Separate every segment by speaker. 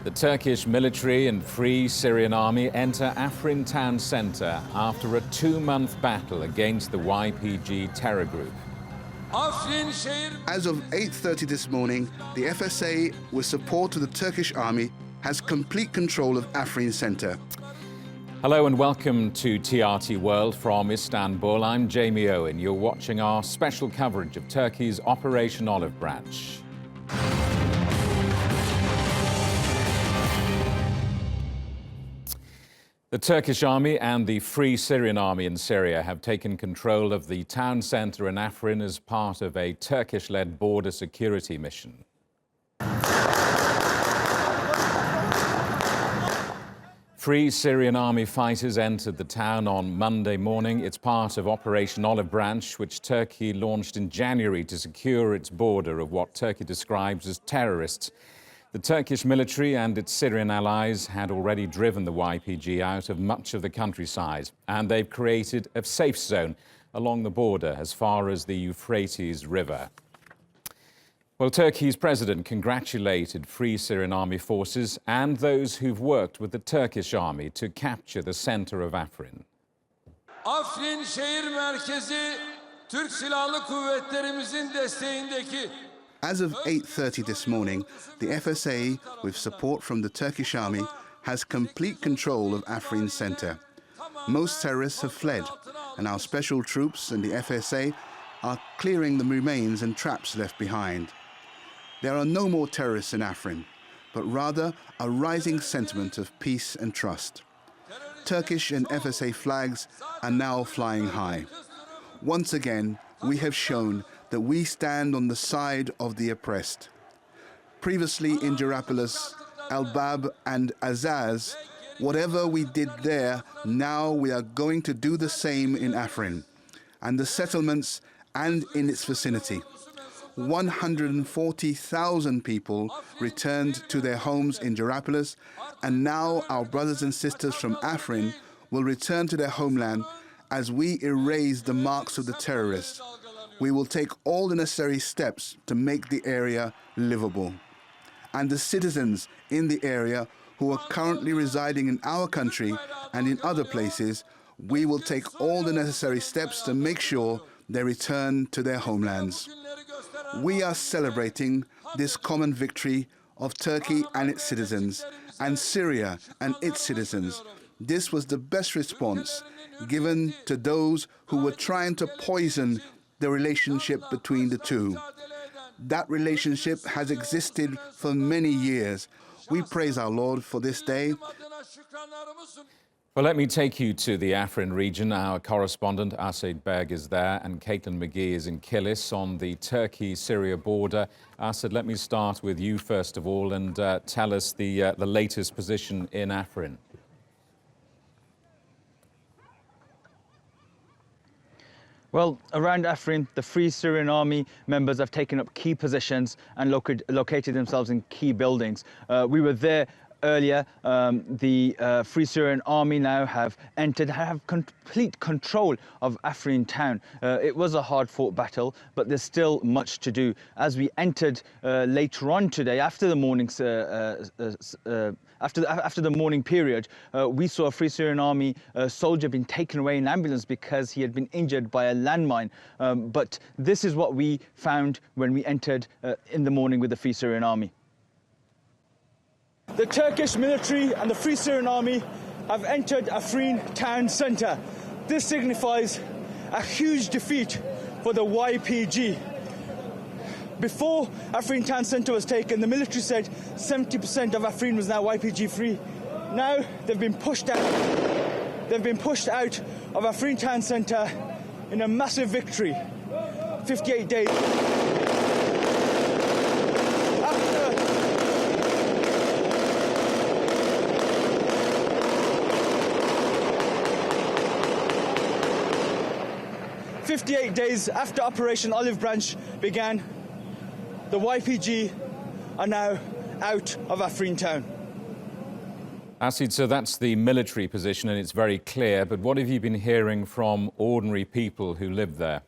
Speaker 1: The Turkish military and Free Syrian Army enter Afrin town centre after a 2-month battle against the YPG terror group.
Speaker 2: As of 8:30 this morning, the FSA, with support of the Turkish army, has complete control of Afrin centre.
Speaker 1: Hello and welcome to TRT World from Istanbul. I'm Jamie Owen. You're watching our special coverage of Turkey's Operation Olive Branch. The Turkish army and the Free Syrian Army in Syria have taken control of the town centre in Afrin as part of a Turkish-led border security mission. Free Syrian Army fighters entered the town on Monday morning. It's part of Operation Olive Branch, which Turkey launched in January to secure its border of what Turkey describes as terrorists. The Turkish military and its Syrian allies had already driven the YPG out of much of the countryside, and they've created a safe zone along the border as far as the Euphrates River. Well, Turkey's president congratulated Free Syrian Army forces and those who've worked with the Turkish army to capture the center of Afrin.
Speaker 3: Afrin şehir merkezi Türk Silahlı Kuvvetlerimizin desteğindeki.
Speaker 2: As of 8:30 this morning, the FSA, with support from the Turkish army, has complete control of Afrin centre. Most terrorists have fled, and our special troops and the FSA are clearing the remains and traps left behind. There are no more terrorists in Afrin, but rather a rising sentiment of peace and trust. Turkish and FSA flags are now flying high. Once again, we have shown that we stand on the side of the oppressed. Previously in Gerapolis, Elbab and Azaz, whatever we did there, now we are going to do the same in Afrin and the settlements and in its vicinity. 140,000 people returned to their homes in Gerapolis, and now our brothers and sisters from Afrin will return to their homeland as we erase the marks of the terrorists. We will take all the necessary steps to make the area livable. And the citizens in the area who are currently residing in our country and in other places, we will take all the necessary steps to make sure they return to their homelands. We are celebrating this common victory of Turkey and its citizens, and Syria and its citizens. This was the best response given to those who were trying to poison the relationship between the two. That relationship has existed for many years. We praise our Lord for this day.
Speaker 1: Well, let me take you to the Afrin region. Our correspondent, Asad Berg, is there, and Caitlin McGee is in Kilis on the Turkey-Syria border. Asad, let me start with you first of all and tell us the latest position in Afrin.
Speaker 4: Well, around Afrin, the Free Syrian Army members have taken up key positions and located themselves in key buildings. We were there earlier. The Free Syrian Army now have complete control of Afrin town. It was a hard-fought battle, but there's still much to do. As we entered later on today, after the morning's after the morning period, we saw a Free Syrian Army soldier being taken away in an ambulance because he had been injured by a landmine. But this is what we found when we entered in the morning with the Free Syrian Army. The Turkish military and the Free Syrian Army have entered Afrin town centre. This signifies a huge defeat for the YPG. Before Afrin town centre was taken, the military said 70% of Afrin was now YPG free. Now they've been pushed out. They've been pushed out of Afrin town centre in a massive victory. 58 days. 58 days after Operation Olive Branch began, the YPG are now out of Afrin town.
Speaker 1: Asad, so that's the military position and it's very clear, but what have you been hearing from ordinary people who live there?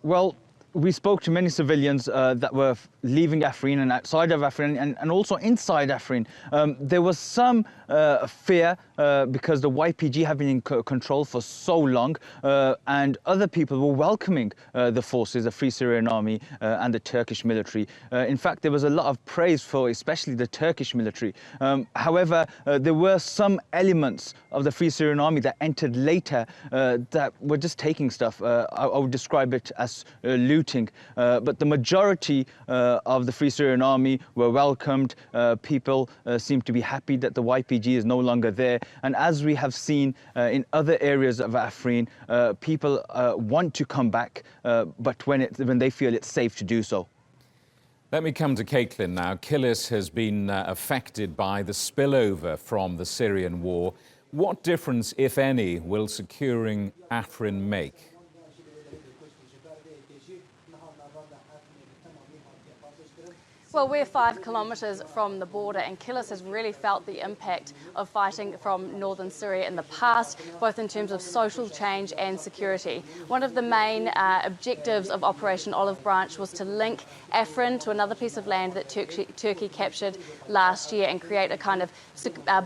Speaker 4: Well, we spoke to many civilians that were leaving Afrin and outside of Afrin and also inside Afrin. There was some fear because the YPG have been in control for so long, and other people were welcoming the forces, the Free Syrian Army and the Turkish military. In fact, there was a lot of praise for especially the Turkish military. However, there were some elements of the Free Syrian Army that entered later that were just taking stuff. I would describe it as looting, but the majority of the Free Syrian Army were welcomed. People seem to be happy that the YPG is no longer there, and as we have seen in other areas of Afrin, people want to come back, but when they feel it's safe to do so.
Speaker 1: Let me come to Caitlin now. Kilis has been affected by the spillover from the Syrian war. What difference, if any, will securing Afrin make?
Speaker 5: Well, we're 5 kilometres from the border, and Kilis has really felt the impact of fighting from northern Syria in the past, both in terms of social change and security. One of the main objectives of Operation Olive Branch was to link Afrin to another piece of land that Turkey captured last year and create a kind of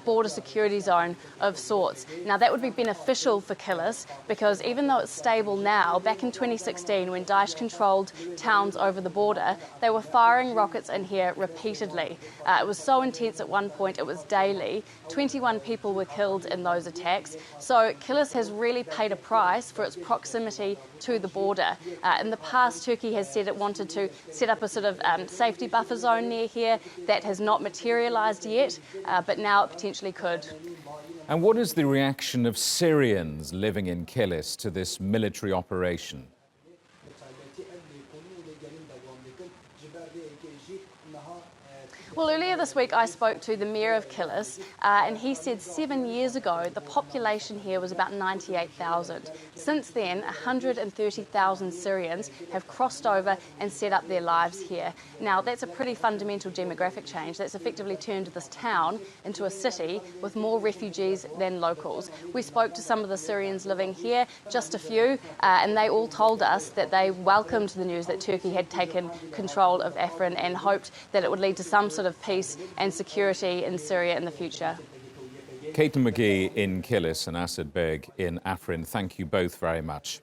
Speaker 5: border security zone of sorts. Now, that would be beneficial for Kilis because even though it's stable now, back in 2016, when Daesh controlled towns over the border, they were firing rockets in here repeatedly. It was so intense at one point, it was daily. 21 people were killed in those attacks. So Kilis has really paid a price for its proximity to the border. In the past, Turkey has said it wanted to set up a sort of safety buffer zone near here. That has not materialised yet, but now it potentially could.
Speaker 1: And what is the reaction of Syrians living in Kilis to this military operation?
Speaker 5: Well, earlier this week I spoke to the mayor of Kilis and he said 7 years ago the population here was about 98,000. Since then, 130,000 Syrians have crossed over and set up their lives here. Now, that's a pretty fundamental demographic change. That's effectively turned this town into a city with more refugees than locals. We spoke to some of the Syrians living here, just a few, and they all told us that they welcomed the news that Turkey had taken control of Afrin and hoped that it would lead to some sort of peace and security in Syria in the future.
Speaker 1: Caitlin McGee in Kilis and Asad Beg in Afrin, thank you both very much.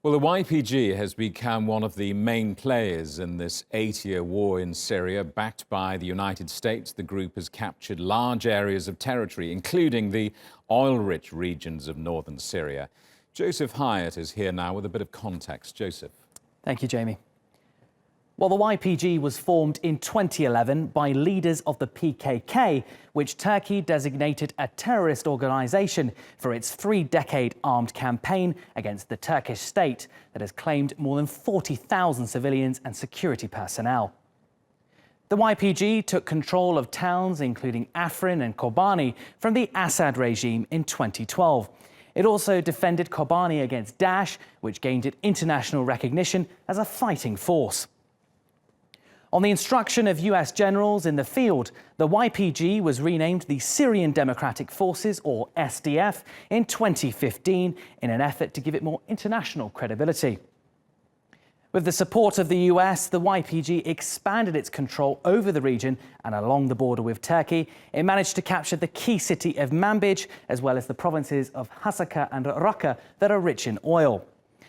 Speaker 1: Well, the YPG has become one of the main players in this 8-year war in Syria. Backed by the United States, the group has captured large areas of territory, including the oil-rich regions of northern Syria. Joseph Hyatt is here now with a bit of context. Joseph.
Speaker 6: Thank you, Jamie. Well, the YPG was formed in 2011 by leaders of the PKK, which Turkey designated a terrorist organisation for its 3-decade armed campaign against the Turkish state that has claimed more than 40,000 civilians and security personnel. The YPG took control of towns including Afrin and Kobani from the Assad regime in 2012. It also defended Kobani against Daesh, which gained it international recognition as a fighting force. On the instruction of US generals in the field, the YPG was renamed the Syrian Democratic Forces, or SDF, in 2015 in an effort to give it more international credibility. With the support of the US, the YPG expanded its control over the region and along the border with Turkey. It managed to capture the key city of Manbij, as well as the provinces of Hasaka and Raqqa that are rich in oil.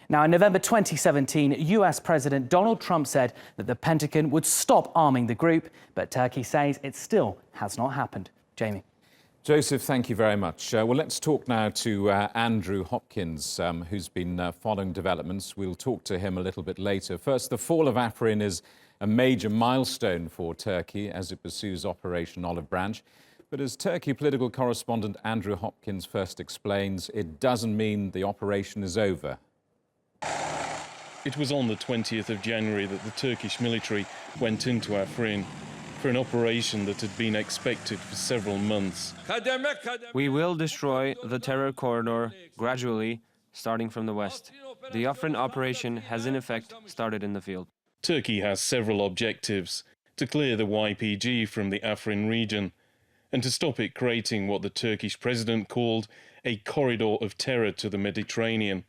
Speaker 6: Now, in November 2017, US President Donald Trump said that the Pentagon would stop arming the group, but Turkey says it still has not happened. Jamie.
Speaker 1: Joseph, thank you very much. Well, let's talk now to Andrew Hopkins, who's been following developments. We'll talk to him a little bit later. First, the fall of Afrin is a major milestone for Turkey as it pursues Operation Olive Branch. But as Turkey political correspondent Andrew Hopkins first explains, it doesn't mean the operation is over.
Speaker 7: It was on the 20th of January that the Turkish military went into Afrin for an operation that had been expected for several months.
Speaker 8: We will destroy the terror corridor gradually, starting from the west. The Afrin operation has in effect started in the field.
Speaker 7: Turkey has several objectives: to clear the YPG from the Afrin region and to stop it creating what the Turkish president called a corridor of terror to the Mediterranean.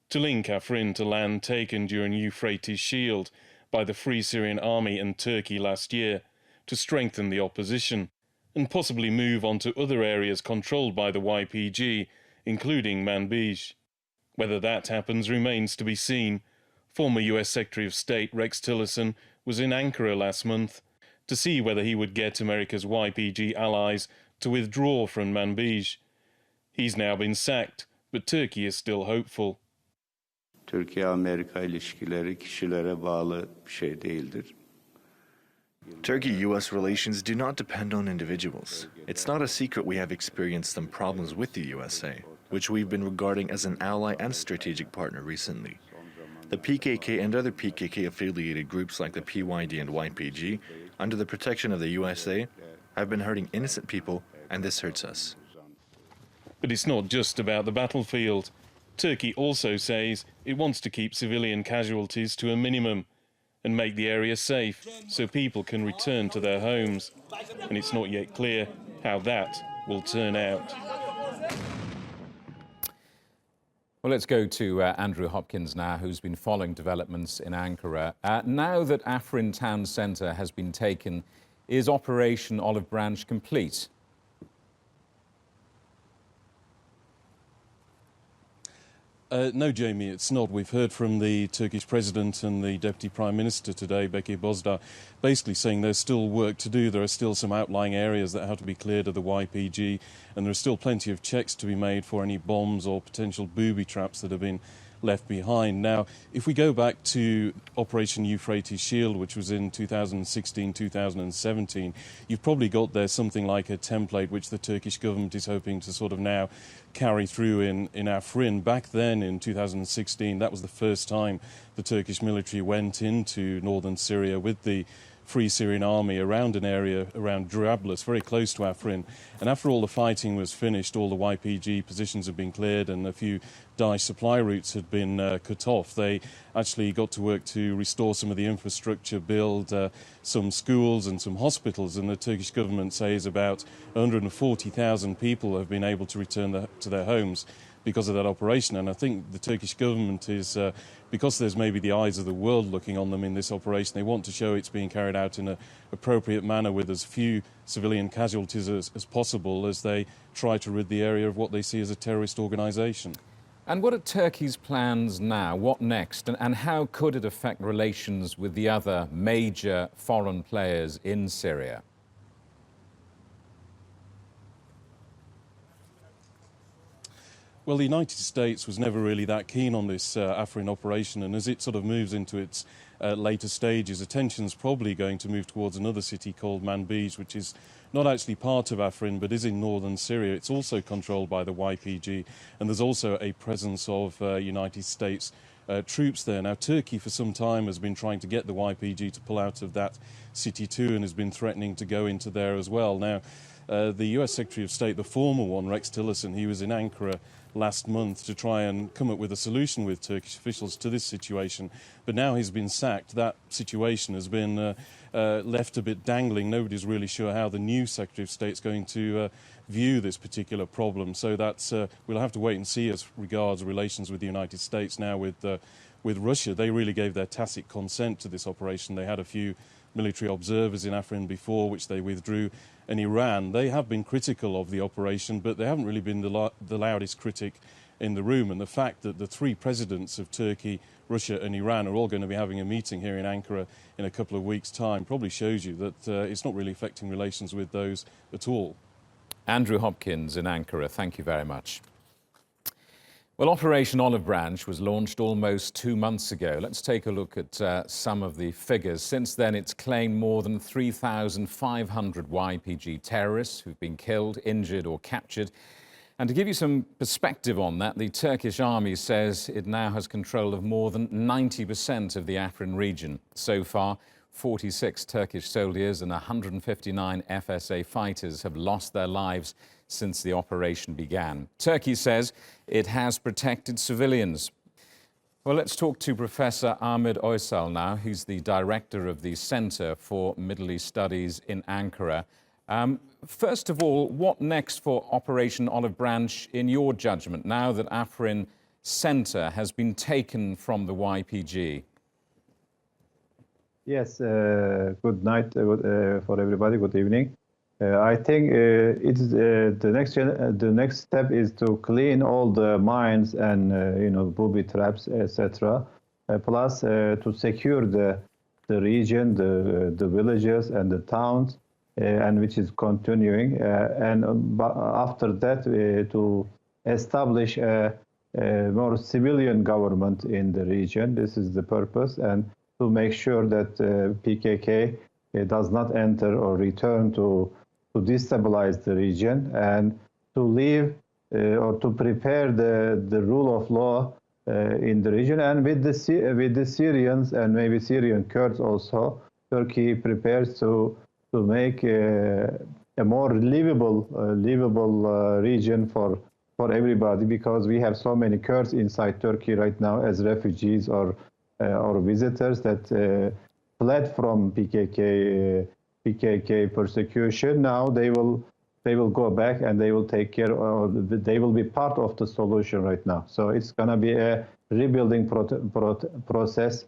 Speaker 7: to link Afrin to land taken during Euphrates Shield by the Free Syrian Army and Turkey last year, to strengthen the opposition, and possibly move on to other areas controlled by the YPG, including Manbij. Whether that happens remains to be seen. Former US Secretary of State Rex Tillerson was in Ankara last month to see whether he would get America's YPG allies to withdraw from Manbij. He's now been sacked, but Turkey is still hopeful.
Speaker 9: Türkiye-Amerika ilişkileri kişilere bağlı bir şey değildir.
Speaker 10: Turkey-US relations do not depend on individuals. It's not a secret we have experienced some problems with the USA, which we've been regarding as an ally and strategic partner recently. The PKK and other PKK-affiliated groups like the PYD and YPG, under the protection of the USA, have been hurting innocent people, and this hurts us.
Speaker 7: But it's not just about the battlefield. Turkey also says it wants to keep civilian casualties to a minimum and make the area safe so people can return to their homes. And it's not yet clear how that will turn out.
Speaker 1: Well, let's go to Andrew Hopkins now, who's been following developments in Ankara. Now that Afrin town centre has been taken, is Operation Olive Branch complete?
Speaker 7: No, Jamie, it's not. We've heard from the Turkish President and the Deputy Prime Minister today, Bekir Bozdağ, basically saying there's still work to do. There are still some outlying areas that have to be cleared of the YPG, and there are still plenty of checks to be made for any bombs or potential booby traps that have been left behind. Now, if we go back to Operation Euphrates Shield, which was in 2016, 2017, you've probably got there something like a template which the Turkish government is hoping to sort of now carry through in Afrin. Back then, in 2016, that was the first time the Turkish military went into northern Syria with the Free Syrian Army around an area around Jarablus, very close to Afrin. And after all the fighting was finished, all the YPG positions had been cleared and a few Daesh supply routes had been cut off. They actually got to work to restore some of the infrastructure, build some schools and some hospitals, and the Turkish government says about 140,000 people have been able to return to their homes because of that operation. And I think the Turkish government is, because there's maybe the eyes of the world looking on them in this operation, they want to show it's being carried out in an appropriate manner with as few civilian casualties as possible as they try to rid the area of what they see as a terrorist organisation.
Speaker 1: And what are Turkey's plans now? What next? And how could it affect relations with the other major foreign players in Syria?
Speaker 7: Well, the United States was never really that keen on this Afrin operation, and as it sort of moves into its later stages, attention's probably going to move towards another city called Manbij, which is not actually part of Afrin, but is in northern Syria. It's also controlled by the YPG, and there's also a presence of United States troops there. Now, Turkey for some time has been trying to get the YPG to pull out of that city too, and has been threatening to go into there as well. Now, the US Secretary of State, the former one, Rex Tillerson, he was in Ankara last month to try and come up with a solution with Turkish officials to this situation. But now he's been sacked. That situation has been left a bit dangling. Nobody's really sure how the new Secretary of State's going to view this particular problem. So that's we'll have to wait and see as regards relations with the United States now with Russia. They really gave their tacit consent to this operation. They had a few military observers in Afrin before, which they withdrew. And Iran, they have been critical of the operation, but they haven't really been the loudest critic in the room. And the fact that the three presidents of Turkey, Russia and Iran are all going to be having a meeting here in Ankara in a couple of weeks' time probably shows you that it's not really affecting relations with those at all.
Speaker 1: Andrew Hopkins in Ankara, thank you very much. Well, Operation Olive Branch was launched almost 2 months ago. Let's take a look at some of the figures. Since then, it's claimed more than 3,500 YPG terrorists who've been killed, injured or captured. And to give you some perspective on that, the Turkish army says it now has control of more than 90% of the Afrin region. So far, 46 Turkish soldiers and 159 FSA fighters have lost their lives since the operation began. Turkey says it has protected civilians. Well, let's talk to Professor Ahmed Oysal now, who's the director of the Center for Middle East Studies in Ankara. First of all, what next for Operation Olive Branch in your judgment, now that Afrin centre has been taken from the YPG?
Speaker 11: Yes, good night for everybody. Good evening. I think the next step is to clean all the mines and booby traps, etc. Plus to secure the region, the villages and the towns, and which is continuing. But after that, to establish a more civilian government in the region. This is the purpose, and to make sure that PKK does not enter or return to destabilize the region, and to leave or to prepare the rule of law in the region. And with the Syrians and maybe Syrian Kurds also, Turkey prepares to make a more livable region for everybody, because we have so many Kurds inside Turkey right now as refugees or visitors that fled from PKK persecution. Now they will go back and they will take care, or they will be part of the solution right now. So it's going to be a rebuilding process,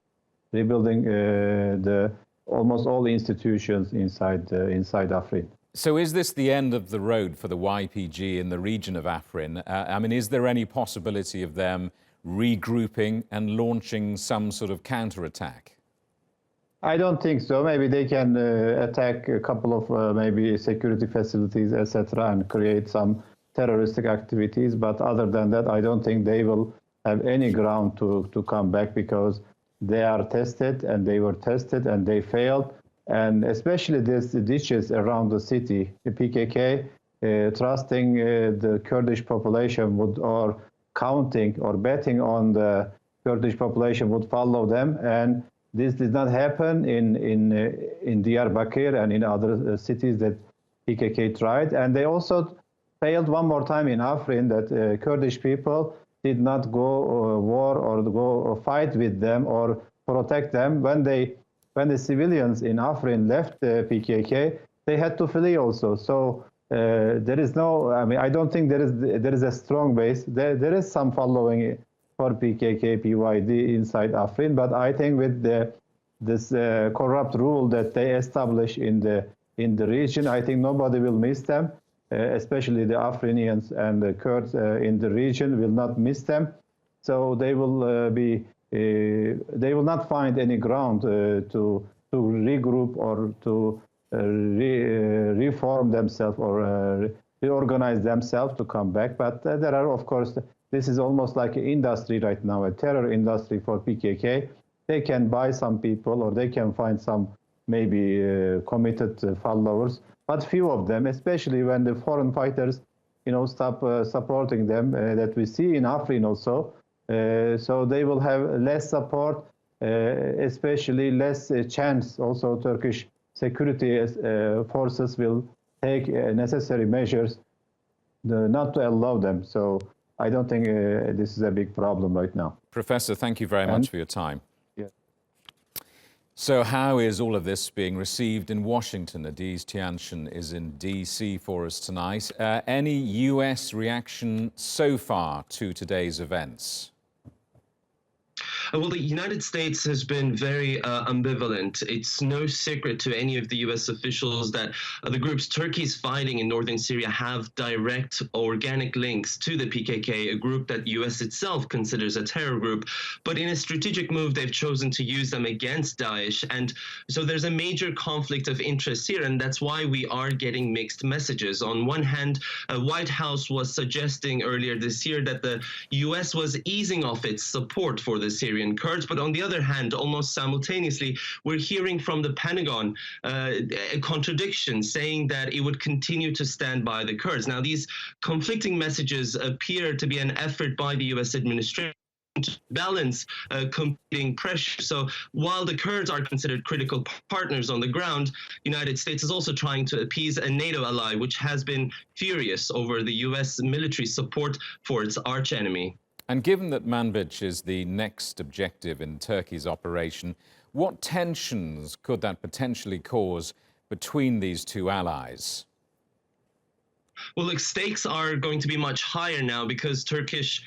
Speaker 11: rebuilding the almost all institutions inside Afrin.
Speaker 1: So is this the end of the road for the YPG in the region of Afrin? I mean, is there any possibility of them regrouping and launching some sort of counterattack?
Speaker 11: I don't think so. Maybe they can attack a couple of maybe security facilities, etc., and create some terroristic activities. But other than that, I don't think they will have any ground to come back, because they are tested and they were tested and they failed. And especially these ditches around the city, the PKK trusting the Kurdish population or counting or betting on the Kurdish population would follow them. And this did not happen in Diyarbakir and in other cities that PKK tried. And they also failed one more time in Afrin, that Kurdish people did not go war or go fight with them or protect them. When the civilians in Afrin left the PKK, they had to flee also. So there is no, I mean, I don't think there is a strong base. There is some following for PKK, PYD inside Afrin, but I think with this corrupt rule that they establish in the region, I think nobody will miss them, especially the Afrinians and the Kurds in the region will not miss them. So they will they will not find any ground to regroup or to reform themselves or reorganize themselves to come back. But there are, of course, this is almost like an industry right now, a terror industry for PKK. They can buy some people or they can find some maybe committed followers, but few of them, especially when the foreign fighters, stop supporting them, that we see in Afrin also. So they will have less support, especially less chance. Also, Turkish security forces will take necessary measures not to allow them. So I don't think this is a big problem right now.
Speaker 1: Professor, thank you very much for your time.
Speaker 11: Yeah.
Speaker 1: So how is all of this being received in Washington? Adiz Tianshan is in D.C. for us tonight. Any U.S. reaction so far to today's events?
Speaker 12: Well, the United States has been very ambivalent. It's no secret to any of the U.S. officials that the groups Turkey's fighting in northern Syria have direct organic links to the PKK, a group that the U.S. itself considers a terror group. But in a strategic move, they've chosen to use them against Daesh. And so there's a major conflict of interest here, and that's why we are getting mixed messages. On one hand, White House was suggesting earlier this year that the U.S. was easing off its support for the Syrian Kurds, but on the other hand, almost simultaneously, we're hearing from the Pentagon a contradiction, saying that it would continue to stand by the Kurds. Now, these conflicting messages appear to be an effort by the U.S. administration to balance competing pressure. So while the Kurds are considered critical partners on the ground, the United States is also trying to appease a NATO ally, which has been furious over the U.S. military support for its archenemy.
Speaker 1: And given that Manbij is the next objective in Turkey's operation, what tensions could that potentially cause between these two allies?
Speaker 12: Well, the stakes are going to be much higher now because Turkish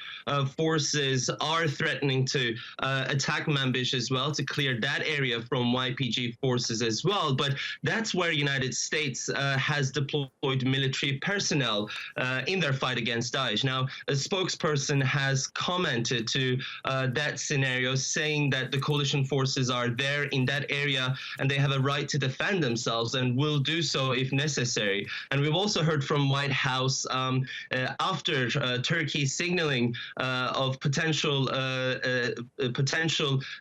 Speaker 12: forces are threatening to attack Manbij as well, to clear that area from YPG forces as well. But that's where United States has deployed military personnel in their fight against Daesh. Now, a spokesperson has commented to that scenario, saying that the coalition forces are there in that area and they have a right to defend themselves and will do so if necessary. And we've also heard from White House after Turkey signaling of potential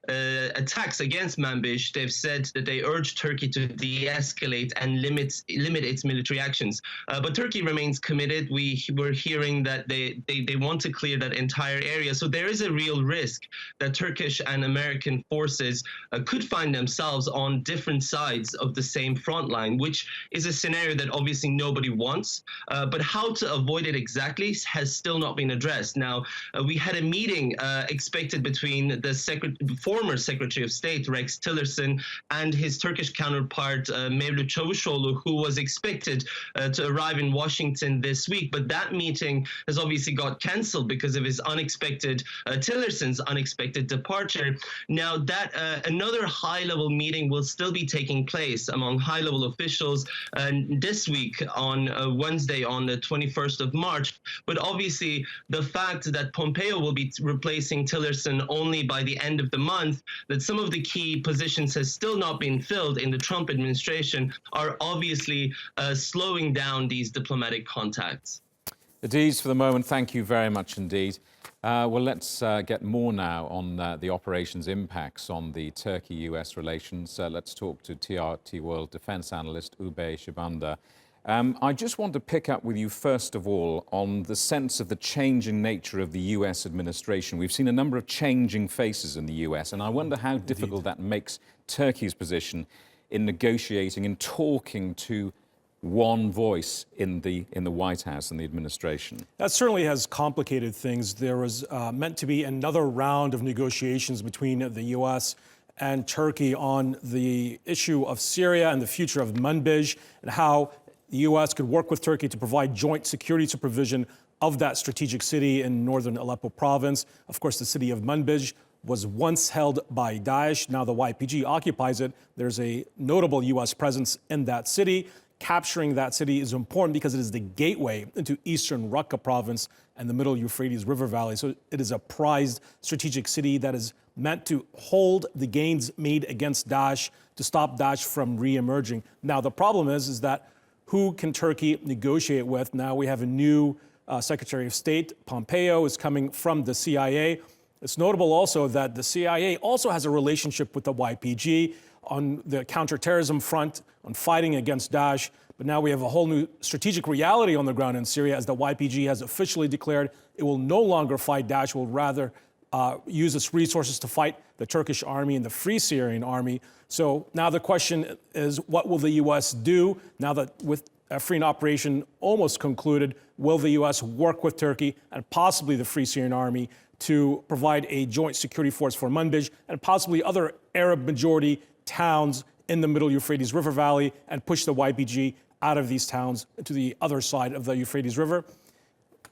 Speaker 12: attacks against Manbij. They've said that they urge Turkey to de-escalate and limit its military actions. But Turkey remains committed. We're hearing that they want to clear that entire area. So there is a real risk that Turkish and American forces could find themselves on different sides of the same front line, which is a scenario that obviously nobody wants. But how to avoid it exactly has still not been addressed. Now, we had a meeting expected between the former Secretary of State, Rex Tillerson, and his Turkish counterpart, Mevlut Çavuşoğlu, who was expected to arrive in Washington this week. But that meeting has obviously got cancelled because of his Tillerson's unexpected departure. Now, that another high-level meeting will still be taking place among high-level officials this week on Wednesday, on the 21st of March. But obviously, the fact that Pompeo will be replacing Tillerson only by the end of the month, that some of the key positions has still not been filled in the Trump administration, are obviously slowing down these diplomatic contacts.
Speaker 1: Adiz, for the moment, thank you very much indeed. Well, let's get more now on the operation's impacts on the Turkey-US relations. Let's talk to TRT World Defense analyst Ubey Shibanda. I just want to pick up with you, first of all, on the sense of the changing nature of the US administration. We've seen a number of changing faces in the US, and I wonder how difficult that makes Turkey's position in negotiating and talking to one voice in the White House and the administration.
Speaker 13: That certainly has complicated things. There was meant to be another round of negotiations between the U.S. and Turkey on the issue of Syria and the future of Manbij, and how the U.S. could work with Turkey to provide joint security supervision of that strategic city in northern Aleppo province. Of course, the city of Manbij was once held by Daesh. Now the YPG occupies it. There's a notable U.S. presence in that city. Capturing that city is important because it is the gateway into eastern Raqqa province and the middle Euphrates River Valley. So it is a prized strategic city that is meant to hold the gains made against Daesh, to stop Daesh from re-emerging. Now, the problem is that who can Turkey negotiate with? Now we have a new Secretary of State. Pompeo is coming from the CIA. It's notable also that the CIA also has a relationship with the YPG on the counterterrorism front, on fighting against Daesh. But now we have a whole new strategic reality on the ground in Syria, as the YPG has officially declared it will no longer fight Daesh, will rather use its resources to fight the Turkish army and the Free Syrian Army. So now the question is, what will the U.S. do now that with Afrin operation almost concluded? Will the U.S. work with Turkey and possibly the Free Syrian Army to provide a joint security force for Manbij and possibly other Arab majority towns in the middle Euphrates River Valley and push the YPG out of these towns to the other side of the Euphrates River?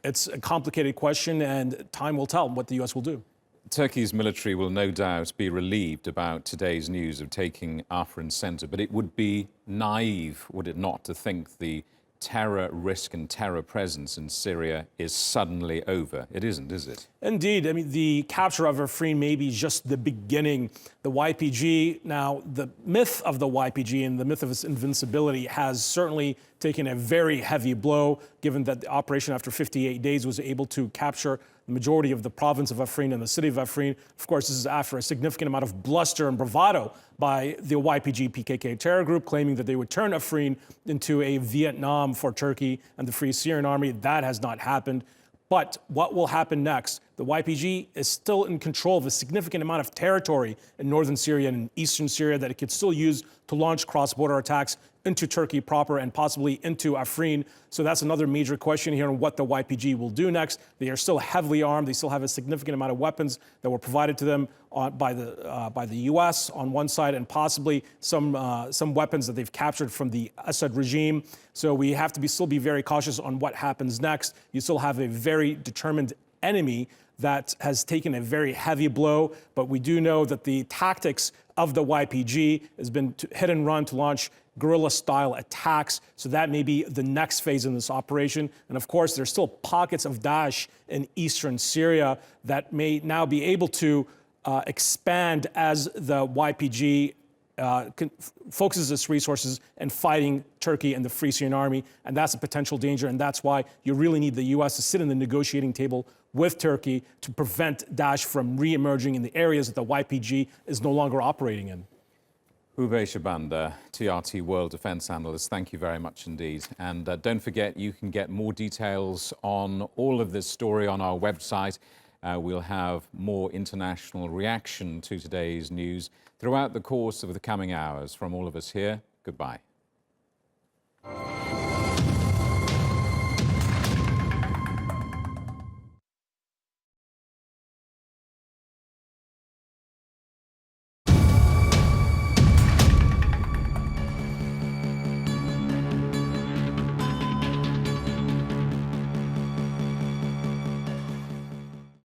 Speaker 13: It's a complicated question, and time will tell what the U.S. will do.
Speaker 1: Turkey's military will no doubt be relieved about today's news of taking Afrin center, but it would be naive, would it not, to think the terror risk and terror presence in Syria is suddenly over. It isn't, is it?
Speaker 13: Indeed. I mean, the capture of Afrin may be just the beginning. The YPG, now, the myth of the YPG and the myth of its invincibility has certainly taken a very heavy blow, given that the operation after 58 days was able to capture the majority of the province of Afrin and the city of Afrin. Of course, this is after a significant amount of bluster and bravado by the YPG PKK terror group, claiming that they would turn Afrin into a Vietnam for Turkey and the Free Syrian Army. That has not happened. But what will happen next? The YPG is still in control of a significant amount of territory in northern Syria and in eastern Syria that it could still use to launch cross-border attacks into Turkey proper and possibly into Afrin. So that's another major question here on what the YPG will do next. They are still heavily armed. They still have a significant amount of weapons that were provided to them by the U.S. on one side, and possibly some weapons that they've captured from the Assad regime. So we have to still be very cautious on what happens next. You still have a very determined enemy that has taken a very heavy blow, but we do know that the tactics of the YPG has been to hit and run, to launch guerrilla-style attacks. So that may be the next phase in this operation. And of course, there's still pockets of Daesh in eastern Syria that may now be able to expand as the YPG focuses its resources in fighting Turkey and the Free Syrian Army, and that's a potential danger, and that's why you really need the U.S. to sit in the negotiating table with Turkey to prevent Daesh from re-emerging in the areas that the YPG is no longer operating in.
Speaker 1: Ube Shabanda, TRT World Defence Analyst, thank you very much indeed. And don't forget, you can get more details on all of this story on our website. We'll have more international reaction to today's news throughout the course of the coming hours. From all of us here, goodbye.